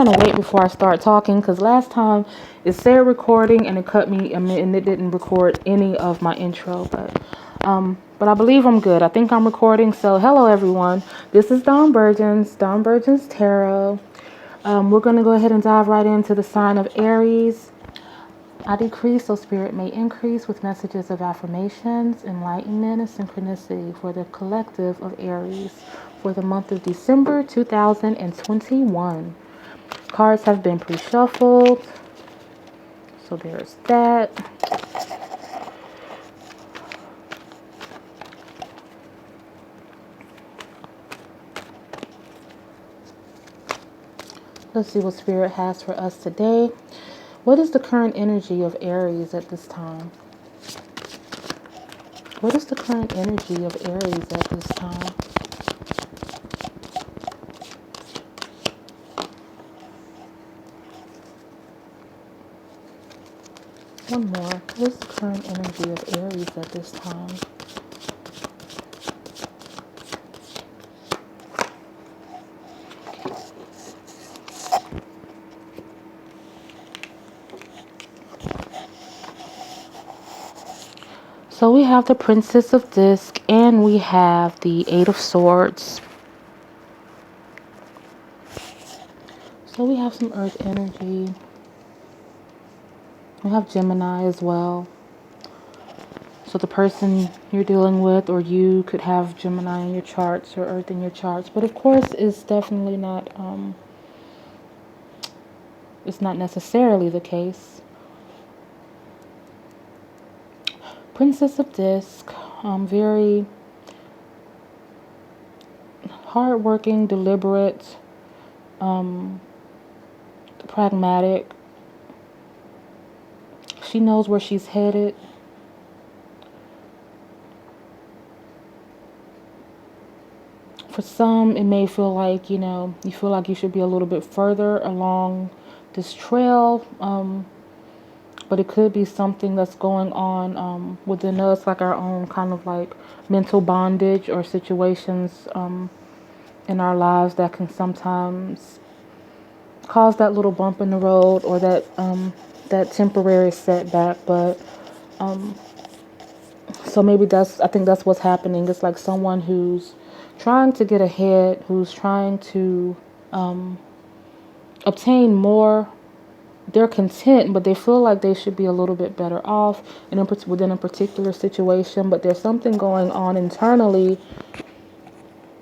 trying to wait before I start talking because last time it said recording and it cut me and it didn't record any of my intro. But I believe I'm good. I think I'm recording. So hello everyone. This is Dawn Burgeons, Dawn Burgeons Tarot. We're going to go ahead and dive right into the sign of Aries. I decrease so spirit may increase with messages of affirmations, enlightenment, and synchronicity for the collective of Aries for the month of December 2021. Cards have been pre-shuffled, so there's that. Let's see what spirit has for us today. What is the current energy of Aries at this time? What is the current energy of Aries at this time? One more. What is the current energy of Aries at this time? So we have the Princess of Disc and we have the Eight of Swords. So we have some Earth energy. We have Gemini as well. So the person you're dealing with or you could have Gemini in your charts or Earth in your charts. But of course it's definitely not, it's not necessarily the case. Princess of Disc, very hardworking, deliberate, pragmatic. She knows where she's headed. For some, it may feel like, you feel like you should be a little bit further along this trail. But it could be something that's going on within us, like our own kind of like mental bondage or situations in our lives that can sometimes cause that little bump in the road or that temporary setback. But so maybe I think that's what's happening. It's like someone who's trying to get ahead, who's trying to obtain more. They're content, but they feel like they should be a little bit better off within a particular situation. But there's something going on internally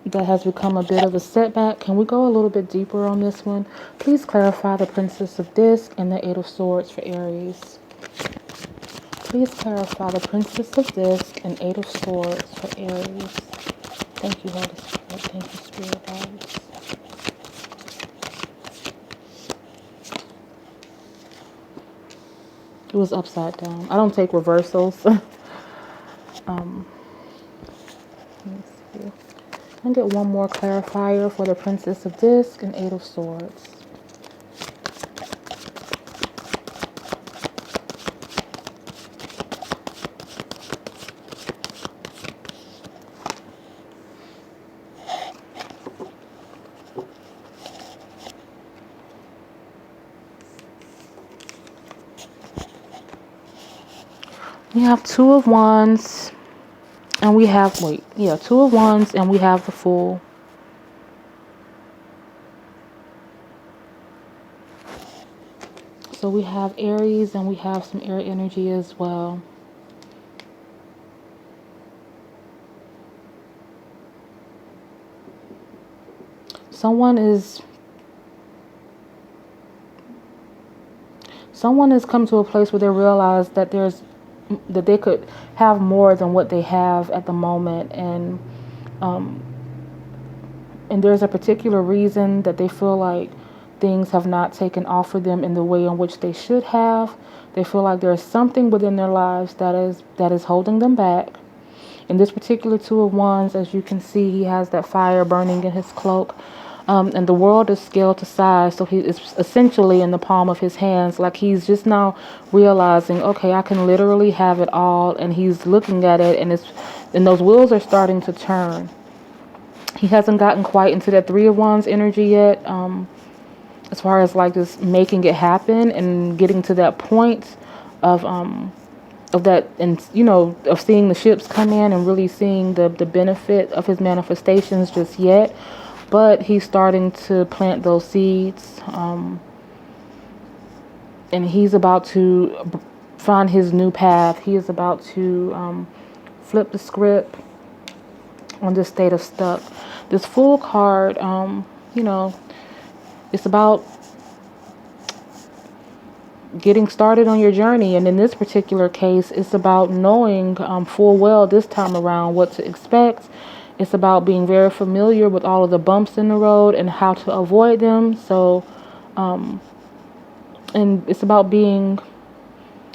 that has become a bit of a setback. Can we go a little bit deeper on this one? Please clarify the Princess of Disc and the Eight of Swords for Aries. Please clarify the Princess of Disc and Eight of Swords for Aries. Thank you, Holy Spirit. Thank you, Spirit Guides. It was upside down. I don't take reversals. Let me see. I'll get one more clarifier for the Princess of Disc and Eight of Swords. We have Two of Wands, and we have, Two of Wands, and we have the Fool. So we have Aries, and we have some air energy as well. Someone has come to a place where they realize that they could have more than what they have at the moment, and there's a particular reason that they feel like things have not taken off for them in the way in which they should have. They feel like there's something within their lives that is holding them back. In this particular Two of Wands, as you can see, he has that fire burning in his cloak. And the world is scaled to size, so he is essentially in the palm of his hands. Like he's just now realizing, okay, I can literally have it all, and he's looking at it, and those wheels are starting to turn. He hasn't gotten quite into that Three of Wands energy yet. as far as like just making it happen and getting to that point of that, and of seeing the ships come in and really seeing the benefit of his manifestations just yet. But he's starting to plant those seeds, and he's about to find his new path. He is about to flip the script on this state of stuck. This Fool card, it's about getting started on your journey, and in this particular case, it's about knowing full well this time around what to expect. It's about being very familiar with all of the bumps in the road and how to avoid them. So, and it's about being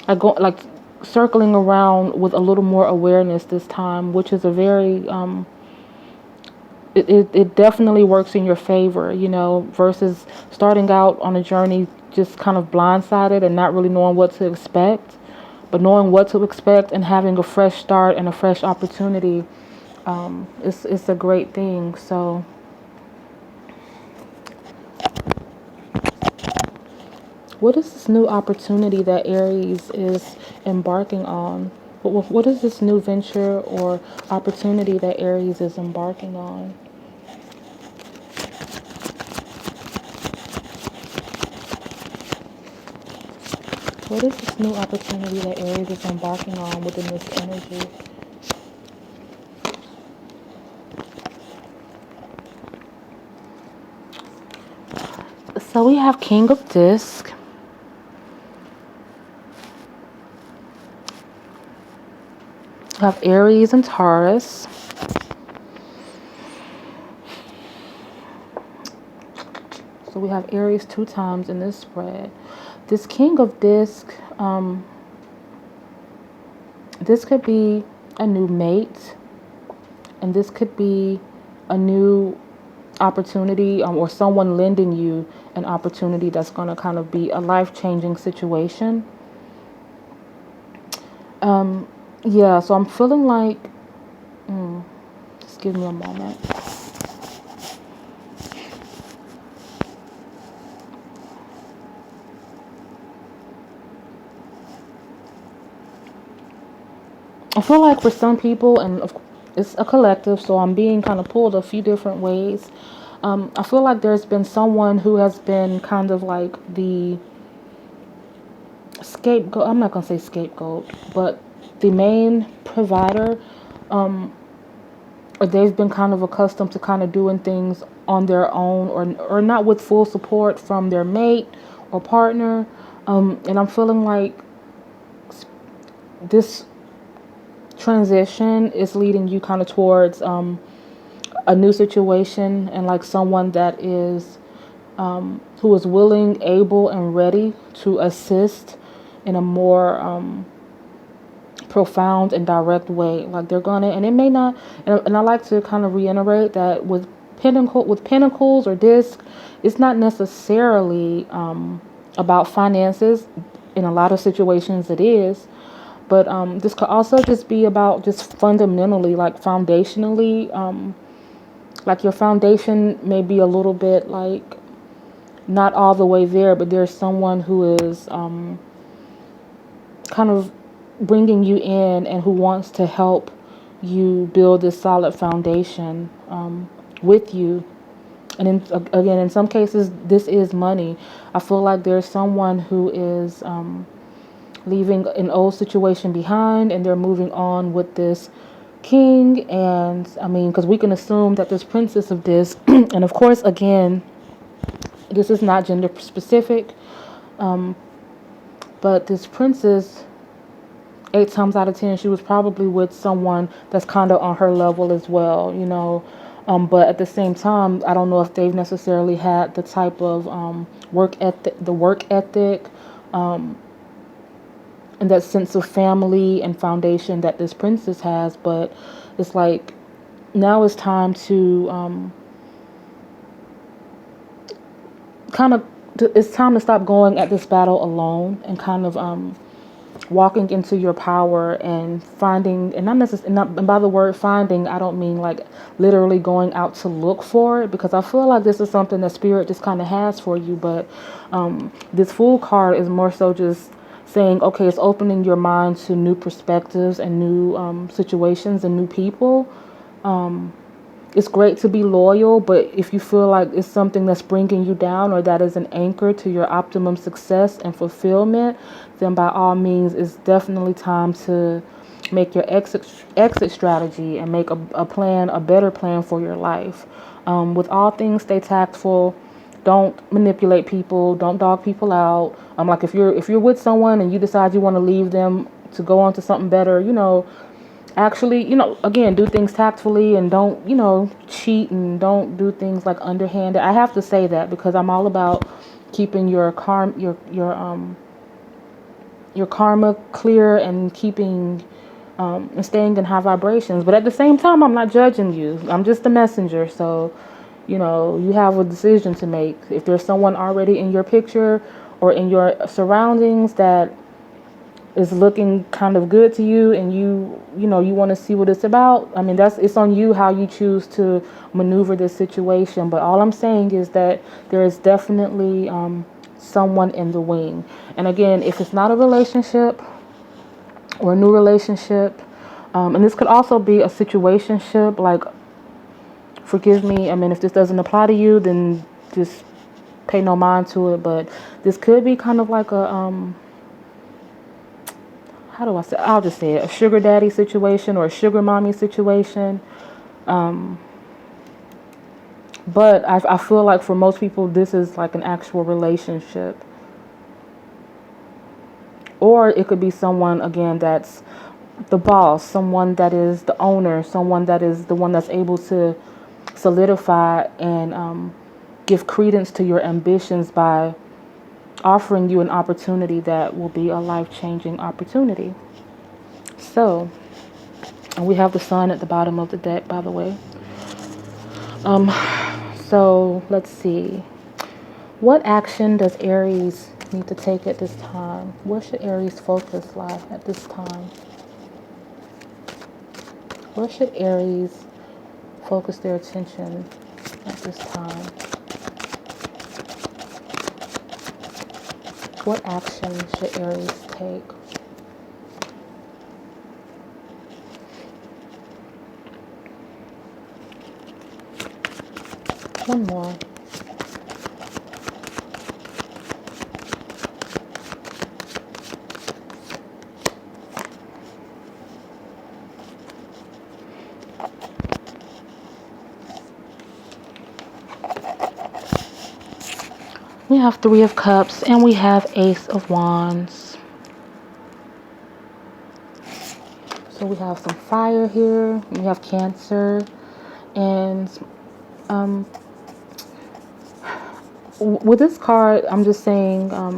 like circling around with a little more awareness this time, which is a very it definitely works in your favor, versus starting out on a journey just kind of blindsided and not really knowing what to expect. But knowing what to expect and having a fresh start and a fresh opportunity, it's a great thing. So what is this new opportunity that Aries is embarking on? What is this new venture or opportunity that Aries is embarking on? What is this new opportunity that Aries is embarking on within this energy? So we have King of Disc. We have Aries and Taurus. So we have Aries 2 times in this spread. This King of Disc, this could be a new mate, and this could be a new opportunity, or someone lending you an opportunity that's going to kind of be a life-changing situation. Yeah, so I'm feeling like, just give me a moment. I feel like for some people, and it's a collective, so I'm being kind of pulled a few different ways. I feel like there's been someone who has been kind of like the scapegoat. I'm not going to say scapegoat, but the main provider, or they've been kind of accustomed to kind of doing things on their own, or not with full support from their mate or partner. And I'm feeling like this transition is leading you kind of towards a new situation, and like someone that is who is willing, able, and ready to assist in a more profound and direct way. Like they're gonna, and it may not, and I like to kind of reiterate that with pentacles or disc, it's not necessarily about finances. In a lot of situations it is, but this could also just be about just fundamentally, like foundationally, like your foundation may be a little bit like not all the way there, but there's someone who is kind of bringing you in and who wants to help you build this solid foundation with you. And again, in some cases, this is money. I feel like there's someone who is leaving an old situation behind, and they're moving on with this king. And I mean, because we can assume that this princess of this, and of course, again, this is not gender specific, but this princess, 8 times out of 10, she was probably with someone that's kind of on her level as well, but at the same time, I don't know if they've necessarily had the type of work ethic, and that sense of family and foundation that this princess has. But it's like now it's time to it's time to stop going at this battle alone, and kind of walking into your power and finding, and not necessarily, and by the word finding, I don't mean like literally going out to look for it, because I feel like this is something that spirit just kind of has for you. But this Fool card is more so just saying, okay, it's opening your mind to new perspectives and new situations and new people. It's great to be loyal, but if you feel like it's something that's bringing you down, or that is an anchor to your optimum success and fulfillment, then by all means, it's definitely time to make your exit strategy and make a plan, a better plan for your life. With all things, stay tactful. Don't manipulate people. Don't dog people out. Like if you're with someone and you decide you want to leave them to go on to something better, actually, again, do things tactfully, and don't, cheat, and don't do things like underhanded. I have to say that because I'm all about keeping your karma clear, and keeping and staying in high vibrations. But at the same time, I'm not judging you. I'm just a messenger. So, you have a decision to make. If there's someone already in your picture or in your surroundings that is looking kind of good to you, and you want to see what it's about, I mean, it's on you how you choose to maneuver this situation. But all I'm saying is that there is definitely someone in the wing. And again, if it's not a relationship or a new relationship, and this could also be a situationship, like, forgive me, I mean, if this doesn't apply to you, then just pay no mind to it. But this could be kind of like a how do I say? I'll just say it, a sugar daddy situation or a sugar mommy situation. But I feel like for most people, this is like an actual relationship. Or it could be someone, again, that's the boss, someone that is the owner, someone that is the one that's able to solidify and give credence to your ambitions by offering you an opportunity that will be a life-changing opportunity. So, and we have the sun at the bottom of the deck, by the way. So let's see. What action does Aries need to take at this time? Where should Aries focus lie at this time? Where should Aries focus their attention at this time? What action should Aries take? One more. We have Three of Cups and we have Ace of Wands. So we have some fire here. We have Cancer. And with this card, I'm just saying, I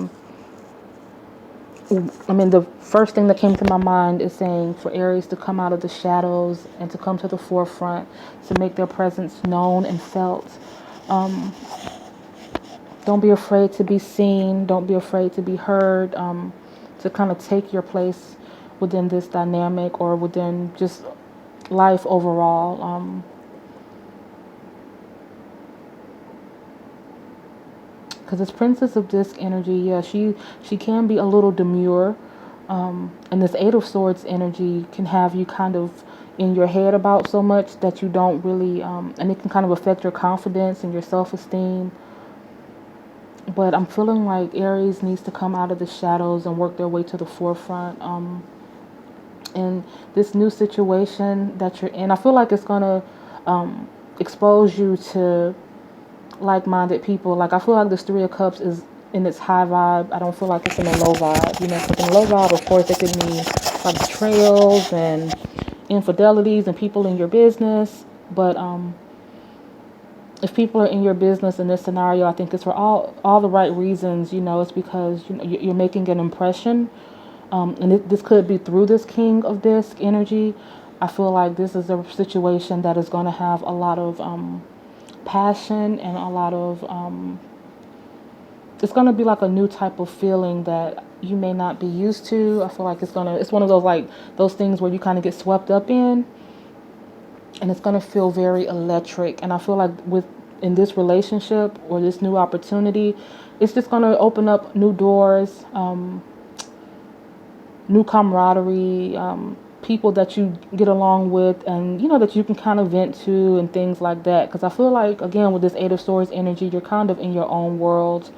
mean, the first thing that came to my mind is saying for Aries to come out of the shadows and to come to the forefront, to make their presence known and felt. Don't be afraid to be seen. Don't be afraid to be heard. To kind of take your place within this dynamic, or within just life overall. Because it's Princess of Disc energy, yeah, she can be a little demure. And this Eight of Swords energy can have you kind of in your head about so much that you don't really, and it can kind of affect your confidence and your self-esteem. But I'm feeling like Aries needs to come out of the shadows and work their way to the forefront. And this new situation that you're in, I feel like it's going to expose you to like-minded people. Like, I feel like this Three of Cups is in its high vibe. I don't feel like it's in a low vibe. Because in low vibe, of course, it could mean like betrayals and infidelities and people in your business. But if people are in your business in this scenario, I think it's for all the right reasons. It's because you're making an impression, and this could be through this King of Disc energy. I feel like this is a situation that is going to have a lot of passion and a lot of it's gonna be like a new type of feeling that you may not be used to. I feel like it's one of those like those things where you kind of get swept up in, and it's gonna feel very electric. And I feel like in this relationship or this new opportunity, it's just gonna open up new doors, new camaraderie, people that you get along with, and that you can kind of vent to and things like that. Because I feel like, again, with this Eight of Swords energy, you're kind of in your own world.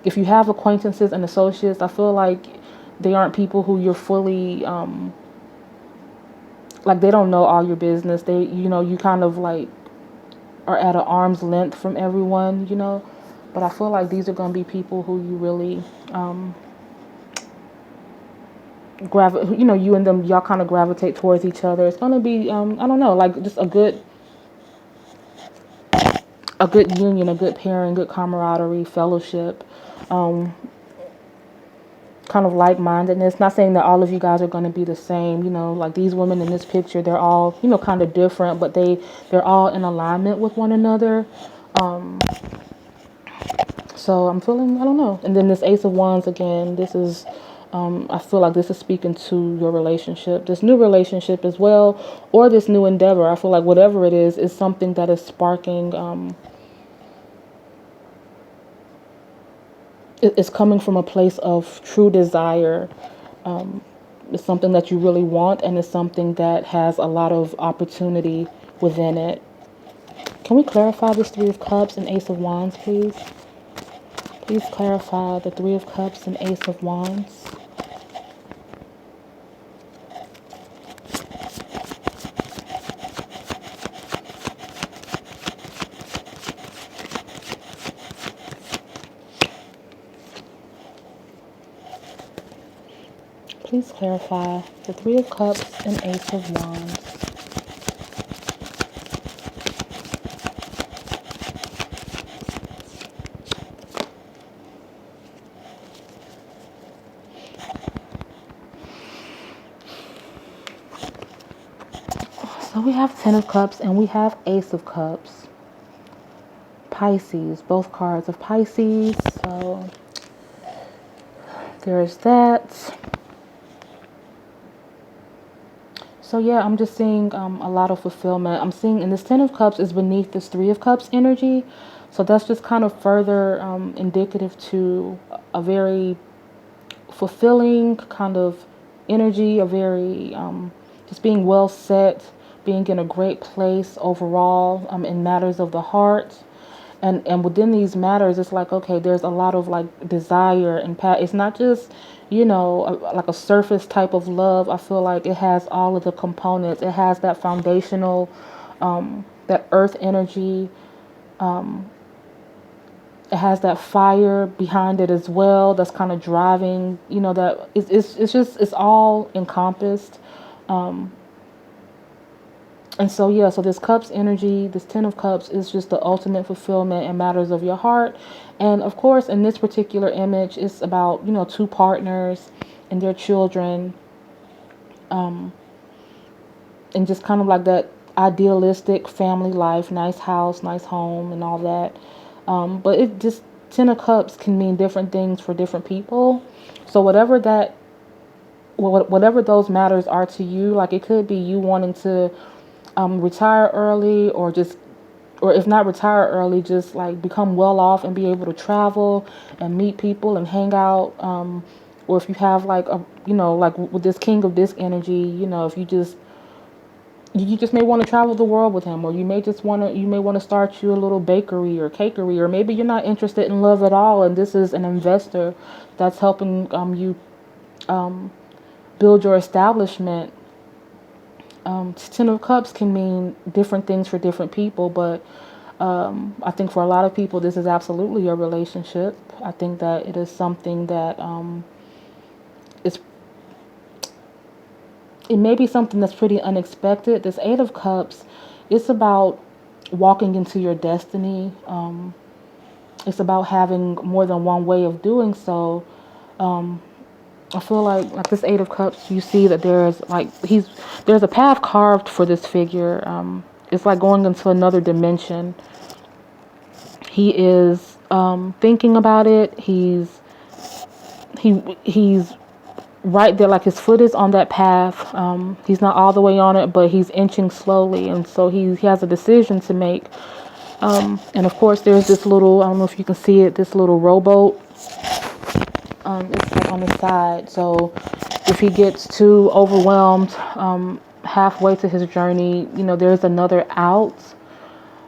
If you have acquaintances and associates, I feel like they aren't people who you're fully like, they don't know all your business. They, you kind of like are at an arm's length from everyone, but I feel like these are going to be people who you really you and them, y'all kind of gravitate towards each other. It's going to be I don't know, like just a good union, a good pairing, good camaraderie, fellowship, kind of like-mindedness. Not saying that all of you guys are going to be the same, like these women in this picture, they're all kind of different, but they're all in alignment with one another. So I'm feeling, I don't know. And then this Ace of Wands again, this is I feel like this is speaking to your relationship, this new relationship as well, or this new endeavor. I feel like whatever it is something that is sparking, it's coming from a place of true desire. It's something that you really want, and it's something that has a lot of opportunity within it. Can we clarify this Three of Cups and Ace of Wands, please? Please clarify the Three of Cups and Ace of Wands. Please clarify the Three of Cups and Ace of Wands. So we have Ten of Cups and we have Ace of Cups. Pisces, both cards of Pisces. So there's that. So yeah, I'm just seeing a lot of fulfillment. I'm seeing, and this Ten of Cups is beneath this Three of Cups energy. So that's just kind of further indicative to a very fulfilling kind of energy, a very just being well set, being in a great place overall in matters of the heart. And within these matters, it's like, okay, there's a lot of like desire and it's not just, like a surface type of love. I feel like it has all of the components. It has that foundational, that earth energy. It has that fire behind it as well. That's kind of driving, that it's all encompassed. And so, yeah, so this Cups energy, this Ten of Cups is just the ultimate fulfillment in matters of your heart. And of course, in this particular image, it's about, two partners and their children. And just kind of like that idealistic family life, nice house, nice home and all that. But it just, Ten of Cups can mean different things for different people. So whatever those matters are to you, like it could be you wanting to retire early, or if not retire early, just like become well off and be able to travel and meet people and hang out. Or if you have like like with this King of Disc energy, if you just may want to travel the world with him, or you may want to start you a little bakery or cakery, or maybe you're not interested in love at all, and this is an investor that's helping you build your establishment. Ten of Cups can mean different things for different people, but I think for a lot of people, this is absolutely a relationship. I think that it is something that it may be something that's pretty unexpected. This Eight of Cups, it's about walking into your destiny. It's about having more than one way of doing so. I feel like this Eight of Cups, you see that there's a path carved for this figure. It's like going into another dimension. He is thinking about it. He's right there, like his foot is on that path. He's not all the way on it, but he's inching slowly, and so he has a decision to make. And of course, there's this little, I don't know if you can see it, this little rowboat. It's like on the side. So if he gets too overwhelmed halfway to his journey, there's another out.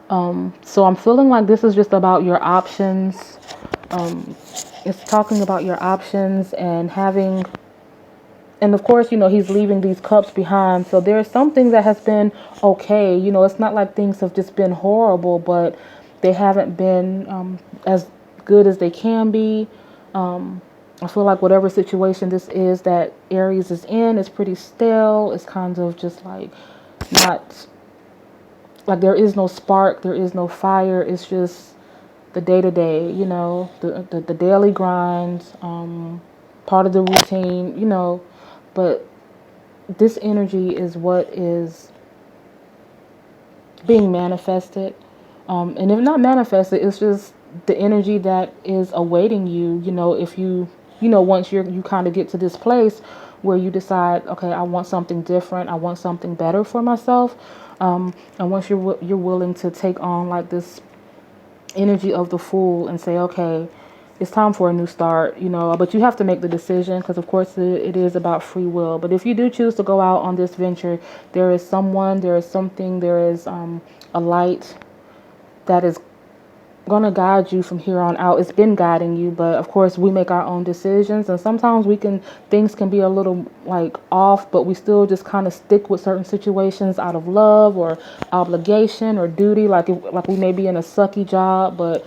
So I'm feeling like this is just about your options. It's talking about your options and having, and of course, he's leaving these cups behind. So there's something that has been okay. It's not like things have just been horrible, but they haven't been as good as they can be. I feel like whatever situation this is that Aries is in is pretty stale. It's kind of just like not, like there is no spark, there is no fire. It's just the day-to-day, the daily grind, part of the routine, but this energy is what is being manifested. And if not manifested, it's just the energy that is awaiting you, if you, once you kind of get to this place where you decide, okay, I want something different. I want something better for myself. And once you're willing to take on like this energy of the Fool and say, okay, it's time for a new start, but you have to make the decision, because of course it is about free will. But if you do choose to go out on this venture, there is someone, there is something, there is a light that is going to guide you from here on out. It's been guiding you, but of course we make our own decisions, and sometimes things can be a little like off, but we still just kind of stick with certain situations out of love or obligation or duty, like we may be in a sucky job, but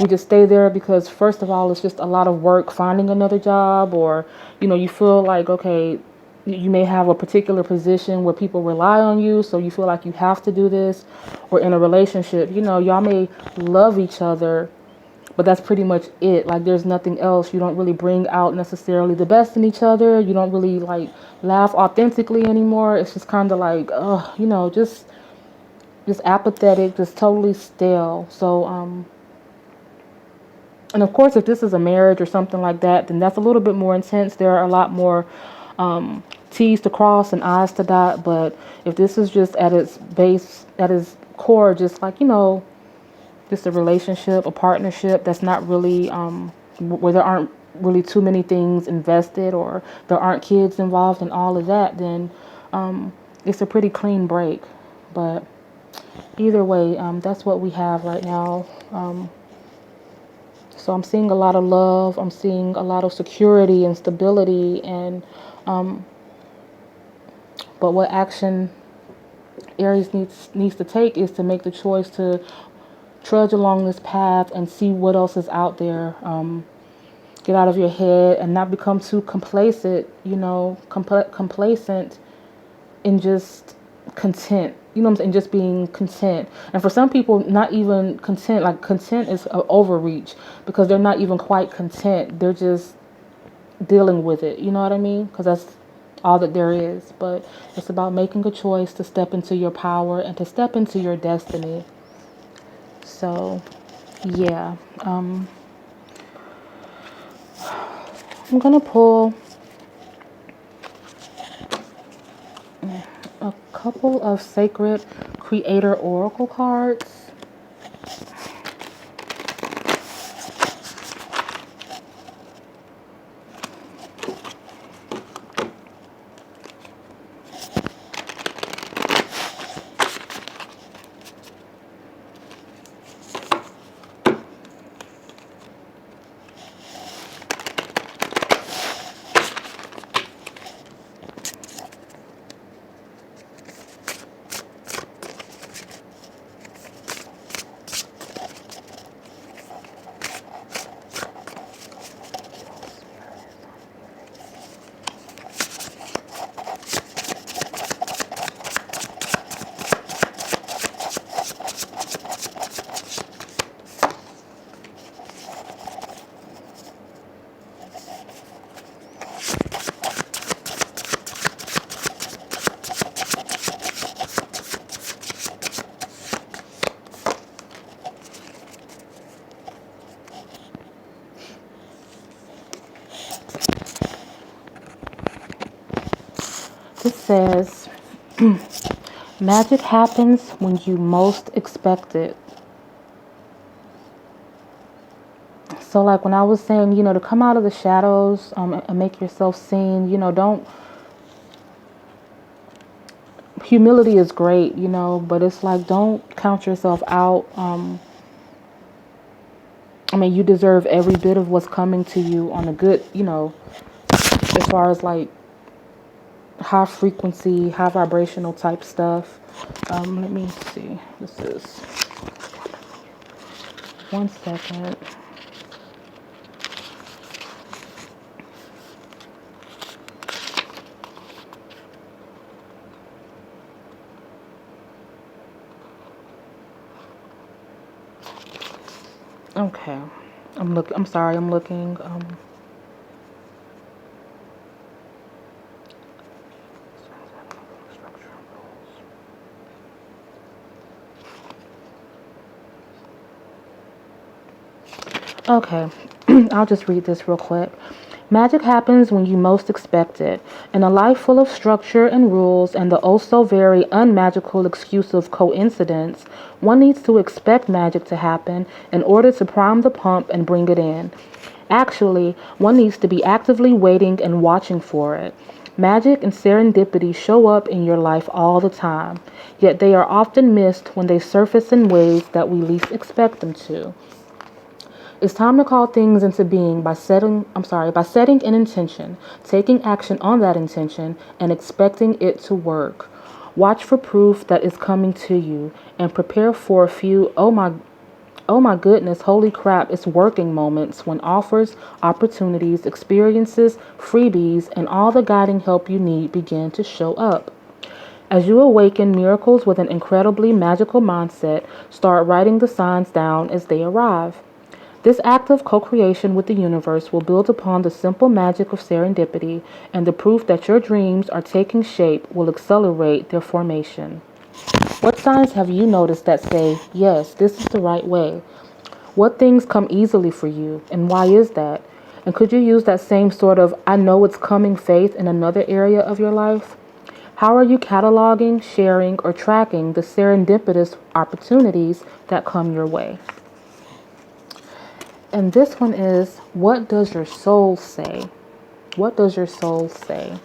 we just stay there because first of all it's just a lot of work finding another job, or you feel like, okay, you may have a particular position where people rely on you, so you feel like you have to do this. Or in a relationship, y'all may love each other, but that's pretty much it. Like there's nothing else. You don't really bring out necessarily the best in each other. You don't really like laugh authentically anymore. It's just kind of like, just apathetic, just totally stale. So, and of course, if this is a marriage or something like that, then that's a little bit more intense. There are a lot more T's to cross and I's to dot. But if this is just at its base, at its core, just like, just a relationship, a partnership that's not really, where there aren't really too many things invested, or there aren't kids involved in all of that, then it's a pretty clean break. But either way, that's what we have right now. So I'm seeing a lot of love. I'm seeing a lot of security and stability, and but what action Aries needs to take is to make the choice to trudge along this path and see what else is out there. Get out of your head and not become too complacent, complacent and just content. And just being content. And for some people, not even content, like content is an overreach, because they're not even quite content. They're just dealing with it. You know what I mean? Because that's all that there is. But it's about making a choice to step into your power and to step into your destiny. So, yeah. I'm going to pull a couple of sacred creator oracle cards. says, magic happens when you most expect it. So like when I was saying, to come out of the shadows and make yourself seen, don't, humility is great, but it's like, don't count yourself out. You deserve every bit of what's coming to you on a good, as far as like high frequency, high vibrational type stuff. Let me see. This is 1 second. Okay. I'm sorry, I'm looking. Okay, I'll just read this real quick. Magic happens when you most expect it. In a life full of structure and rules and the oh so very unmagical excuse of coincidence, one needs to expect magic to happen in order to prime the pump and bring it in. Actually, one needs to be actively waiting and watching for it. Magic and serendipity show up in your life all the time, yet they are often missed when they surface in ways that we least expect them to. It's time to call things into being by setting an intention, taking action on that intention, and expecting it to work. Watch for proof that is coming to you, and prepare for a few oh my goodness, holy crap, it's working moments when offers, opportunities, experiences, freebies, and all the guiding help you need begin to show up. As you awaken miracles with an incredibly magical mindset, start writing the signs down as they arrive. This act of co-creation with the universe will build upon the simple magic of serendipity, and the proof that your dreams are taking shape will accelerate their formation. What signs have you noticed that say, yes, this is the right way? What things come easily for you, and why is that? And could you use that same sort of I know it's coming faith in another area of your life? How are you cataloging, sharing, or tracking the serendipitous opportunities that come your way? And this one is, what does your soul say? What does your soul say?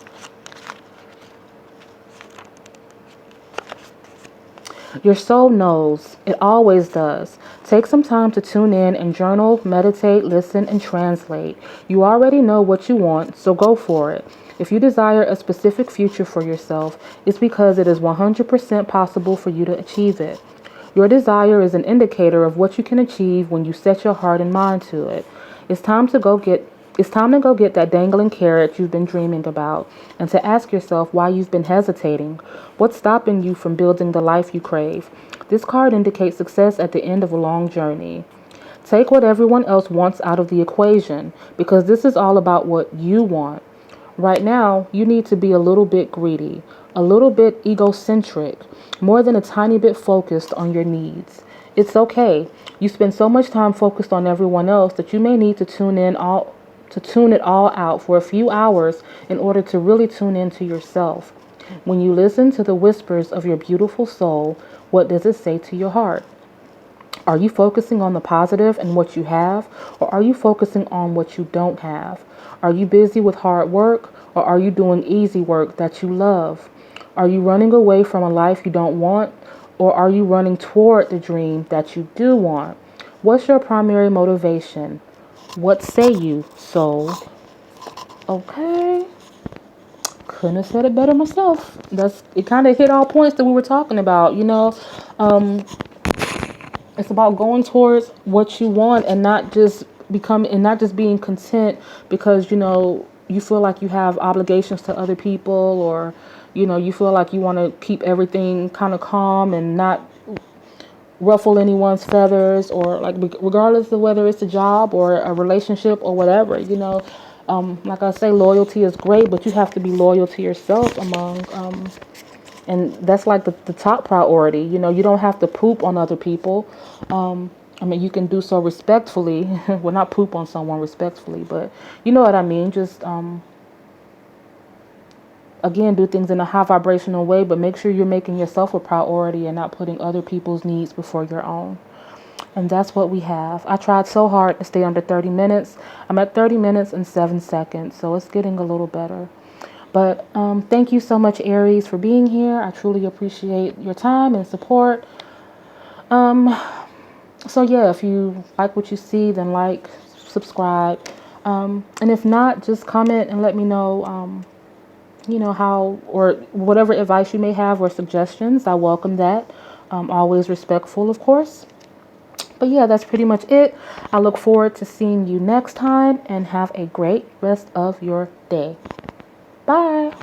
Your soul knows. It always does. Take some time to tune in and journal, meditate, listen, and translate. You already know what you want, so go for it. If you desire a specific future for yourself, it's because it is 100% possible for you to achieve it. Your desire is an indicator of what you can achieve when you set your heart and mind to it. It's time to go get that dangling carrot you've been dreaming about, and to ask yourself why you've been hesitating. What's stopping you from building the life you crave? This card indicates success at the end of a long journey. Take what everyone else wants out of the equation, because this is all about what you want. Right now, you need to be a little bit greedy, a little bit egocentric, more than a tiny bit focused on your needs. It's okay. You spend so much time focused on everyone else that you may need to tune it all out for a few hours in order to really tune into yourself. When you listen to the whispers of your beautiful soul, what does it say to your heart? Are you focusing on the positive and what you have, or are you focusing on what you don't have? Are you busy with hard work, or are you doing easy work that you love? Are you running away from a life you don't want, or are you running toward the dream that you do want? What's your primary motivation? What say you, soul? Okay. Couldn't have said it better myself. It kind of hit all points that we were talking about, It's about going towards what you want and not just being content because, you feel like you have obligations to other people, or, you feel like you want to keep everything kind of calm and not ruffle anyone's feathers, or like regardless of whether it's a job or a relationship or whatever, like I say, loyalty is great, but you have to be loyal to yourself and that's like the top priority. You don't have to poop on other people. You can do so respectfully. Well, not poop on someone respectfully, but you know what I mean. Just again, do things in a high vibrational way, but make sure you're making yourself a priority and not putting other people's needs before your own. And that's what we have. I tried so hard to stay under 30 minutes. I'm at 30 minutes and 7 seconds, so it's getting a little better. But thank you so much, Aries, for being here. I truly appreciate your time and support. So yeah, if you like what you see, then like, subscribe. And if not, just comment and let me know, you know, how, or whatever advice you may have or suggestions. I welcome that. Always respectful, of course. But yeah, that's pretty much it. I look forward to seeing you next time, and have a great rest of your day. Bye.